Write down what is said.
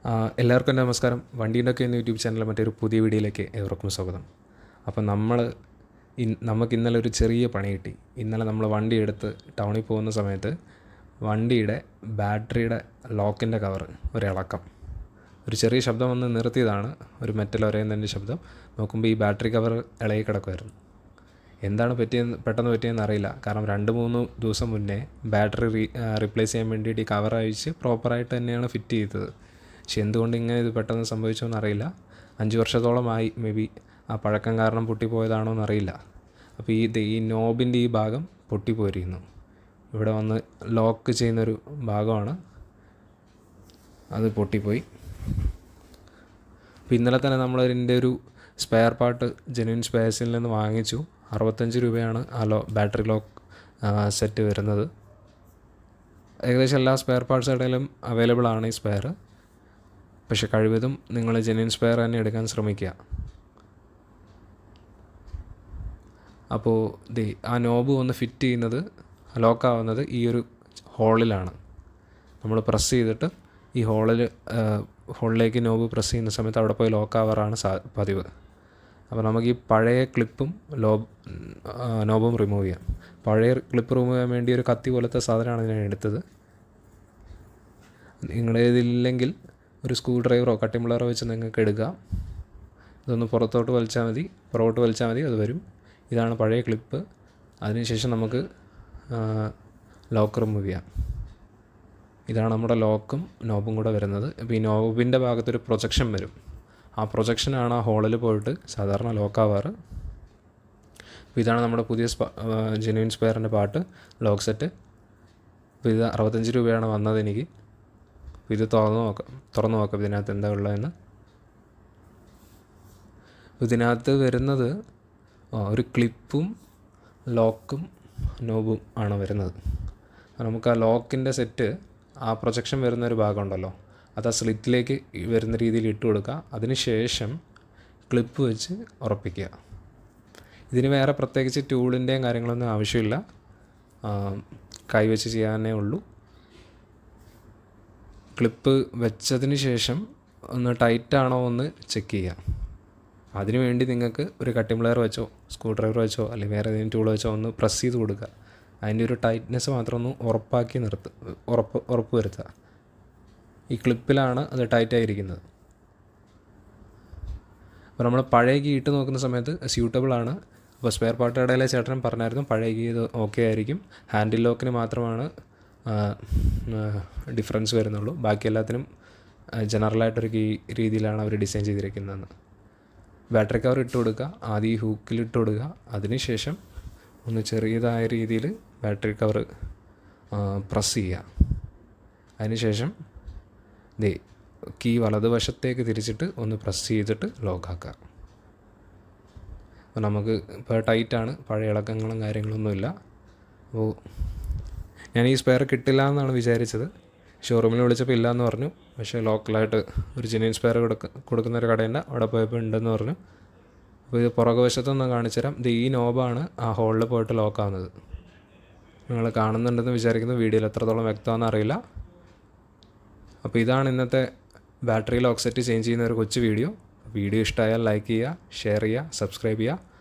എല്ലാവർക്കും നമസ്കാരം. വണ്ടീൻ്റെയൊക്കെ എന്ന യൂട്യൂബ് ചാനലിലെ മറ്റൊരു പുതിയ വീഡിയോയിലേക്ക് ഏവർക്കും സ്വാഗതം. അപ്പോൾ നമുക്ക് ഇന്നലെ ഒരു ചെറിയ പണി കിട്ടി. ഇന്നലെ നമ്മൾ വണ്ടി എടുത്ത് ടൗണിൽ പോകുന്ന സമയത്ത് വണ്ടിയുടെ ബാറ്ററിയുടെ ലോക്കിൻ്റെ കവർ ഒരിളക്കം, ഒരു ചെറിയ ശബ്ദം വന്ന് നിർത്തിയതാണ്. ഒരു മെറ്റൽ ഒരയുന്നതിൻ്റെ ശബ്ദം. നോക്കുമ്പോൾ ഈ ബാറ്ററി കവർ ഇളകി കിടക്കുമായിരുന്നു. എന്താണ് പെട്ടെന്ന് പറ്റിയെന്ന് അറിയില്ല. കാരണം 2-3 ദിവസം മുന്നേ ബാറ്ററി റീപ്ലേസ് ചെയ്യാൻ വേണ്ടിയിട്ട് ഈ കവർ അഴിച്ച് പ്രോപ്പറായിട്ട് തന്നെയാണ് ഫിറ്റ് ചെയ്തത്. പക്ഷെ എന്തുകൊണ്ട് ഇങ്ങനെ ഇത് പെട്ടെന്ന് സംഭവിച്ചോന്ന് അറിയില്ല. 5 വർഷത്തോളമായി മേ ബി ആ പഴക്കം കാരണം പൊട്ടിപ്പോയതാണോ എന്നറിയില്ല. അപ്പോൾ ഈ നോബിൻ്റെ ഈ ഭാഗം പൊട്ടിപ്പോയിരിക്കുന്നു. ഇവിടെ വന്ന് ലോക്ക് ചെയ്യുന്നൊരു ഭാഗമാണ്, അത് പൊട്ടിപ്പോയി. അപ്പോൾ ഇന്നലെ തന്നെ നമ്മളതിൻ്റെ ഒരു സ്പെയർ പാർട്ട് ജെന്യുൻ സ്പെയർസിൽ നിന്ന് വാങ്ങിച്ചു. 65 രൂപയാണ് ബാറ്ററി ലോക്ക് സെറ്റ് വരുന്നത്. ഏകദേശം എല്ലാ സ്പെയർ പാർട്സ് ഇടയിലും അവൈലബിൾ ആണ് ഈ സ്പെയർ. പക്ഷെ കഴിവതും നിങ്ങൾ ജെന്യുൻ സ്പെയർ തന്നെ എടുക്കാൻ ശ്രമിക്കുക. അപ്പോൾ ആ നോബ് ഒന്ന് ഫിറ്റ് ചെയ്യുന്നത്, ലോക്കാവുന്നത് ഈ ഒരു ഹോളിലാണ്. നമ്മൾ പ്രസ് ചെയ്തിട്ട് ഈ ഹോളിലേക്ക് നോബ് പ്രസ് ചെയ്യുന്ന സമയത്ത് അവിടെ പോയി ലോക്കാവാറാണ് പതിവ്. അപ്പോൾ നമുക്ക് ഈ പഴയ ക്ലിപ്പും നോബും റിമൂവ് ചെയ്യാം. പഴയ ക്ലിപ്പ് റിമൂവ് ചെയ്യാൻ വേണ്ടി ഒരു കത്തി പോലത്തെ സാധനമാണ് ഞാൻ എടുത്തത്. നിങ്ങളേതില്ലെങ്കിൽ ഒരു സ്ക്രൂ ഡ്രൈവറോ കട്ടിംഗ് പ്ലയറോ വെച്ച് നിങ്ങൾക്ക് എടുക്കാം. ഇതൊന്ന് പുറത്തോട്ട് വലിച്ചാൽ മതി, അത് വരും. ഇതാണ് പഴയ ക്ലിപ്പ്. അതിനുശേഷം നമുക്ക് ലോക്ക് റിമൂവ് ചെയ്യാം. ഇതാണ് നമ്മുടെ ലോക്കും നോബും കൂടെ വരുന്നത്. ഇപ്പോൾ ഈ നോബിൻ്റെ ഭാഗത്തൊരു പ്രൊജക്ഷൻ വരും. ആ പ്രൊജക്ഷനാണ് ആ ഹോളിൽ പോയിട്ട് സാധാരണ ലോക്കാവാറ്. അപ്പോൾ ഇതാണ് നമ്മുടെ പുതിയ ജെന്യുൻ സ്പെയറിൻ്റെ പാർട്ട് ലോക്ക് സെറ്റ്. അപ്പോൾ ഇത് 65 രൂപയാണ് വന്നത് എനിക്ക്. അപ്പോൾ ഇത് തുറന്നു നോക്കാം ഇതിനകത്ത് എന്താ ഉള്ളതെന്ന്. ഇതിനകത്ത് വരുന്നത് ഒരു ക്ലിപ്പും ലോക്കും നോബും ആണ് വരുന്നത്. നമുക്ക് ആ ലോക്കിൻ്റെ സെറ്റ്, ആ പ്രൊജക്ഷൻ വരുന്ന ഒരു ഭാഗമുണ്ടല്ലോ, അത് ആ സ്ലിറ്റിലേക്ക് വരുന്ന രീതിയിൽ ഇട്ട് കൊടുക്കുക. അതിനുശേഷം ക്ലിപ്പ് വെച്ച് ഉറപ്പിക്കുക. ഇതിന് വേറെ പ്രത്യേകിച്ച് ടൂളിൻ്റെയും കാര്യങ്ങളൊന്നും ആവശ്യമില്ല, കൈവച്ച് ചെയ്യാനേ ഉള്ളൂ. ക്ലിപ്പ് വെച്ചതിന് ശേഷം ഒന്ന് ടൈറ്റാണോ എന്ന് ചെക്ക് ചെയ്യുക. അതിനുവേണ്ടി നിങ്ങൾക്ക് ഒരു കട്ടിംഗ് പ്ലയർ വെച്ചോ സ്ക്രൂ ഡ്രൈവർ വെച്ചോ അല്ലെങ്കിൽ വേറെ ഏതെങ്കിലും ടൂൾ വെച്ചോ ഒന്ന് പ്രസ് ചെയ്ത് കൊടുക്കുക. അതിൻ്റെ ഒരു ടൈറ്റ്നെസ് മാത്രം ഒന്ന് ഉറപ്പ് വരുത്തുക. ഈ ക്ലിപ്പിലാണ് അത് ടൈറ്റായിരിക്കുന്നത്. അപ്പോൾ നമ്മൾ പഴയ കീ ഇട്ട് നോക്കുന്ന സമയത്ത് സ്യൂട്ടബിൾ ആണ്. അപ്പോൾ സ്പെയർ പാർട്ട് കടയിലെ ചേട്ടൻ പറഞ്ഞായിരുന്നു പഴയ കീ ഇത് ഓക്കെ ആയിരിക്കും. ഹാൻഡിൽ ലോക്കിന് മാത്രമാണ് ഡിഫറൻസ് വരുന്നുള്ളൂ. ബാക്കി എല്ലാത്തിനും ജനറലായിട്ടൊരു കീ രീതിയിലാണ് അവർ ഡിസൈൻ ചെയ്തിരിക്കുന്നതെന്ന്. ബാറ്ററി കവർ ഇട്ട് കൊടുക്കുക. ആദ്യം ഈ ഹൂക്കിൽ ഇട്ട് കൊടുക്കുക. അതിനുശേഷം ഒന്ന് ചെറിയതായ രീതിയിൽ ബാറ്ററി കവർ പ്രസ് ചെയ്യുക. അതിനുശേഷം കീ വലതുവശത്തേക്ക് തിരിച്ചിട്ട് ഒന്ന് പ്രസ് ചെയ്തിട്ട് ലോക്കാക്കുക. അപ്പോൾ നമുക്ക് ഇപ്പോൾ ടൈറ്റാണ്, പഴയ ഇളക്കങ്ങളും കാര്യങ്ങളൊന്നുമില്ല. അപ്പോൾ ഞാൻ ഈ സ്പെയർ കിട്ടില്ല എന്നാണ് വിചാരിച്ചത്. ഷോറൂമിൽ വിളിച്ചപ്പോൾ ഇല്ലയെന്ന് പറഞ്ഞു. പക്ഷേ ലോക്കലായിട്ട് ഒരു ജെന്യുൻ സ്പെയർ കൊടുക്കുന്നൊരു കടയുണ്ട്, അവിടെ പോയപ്പോൾ ഉണ്ടെന്ന് പറഞ്ഞു. അപ്പോൾ ഇത് പുറകുവശത്തൊന്ന് കാണിച്ചു തരാം. ഈ നോബാണ് ആ ഹോളിൽ പോയിട്ട് ലോക്കാവുന്നത്. നിങ്ങൾ കാണുന്നുണ്ടെന്ന് വിചാരിക്കുന്നു. വീഡിയോയിൽ എത്രത്തോളം വ്യക്തമാണെന്ന് അറിയില്ല. അപ്പോൾ ഇതാണ് ഇന്നത്തെ ബാറ്ററി ലോക്ക് സെറ്റ് ചേഞ്ച് ചെയ്യുന്ന ഒരു കൊച്ചു വീഡിയോ. ഇഷ്ടമായാൽ ലൈക്ക് ചെയ്യുക, ഷെയർ ചെയ്യുക, സബ്സ്ക്രൈബ് ചെയ്യുക.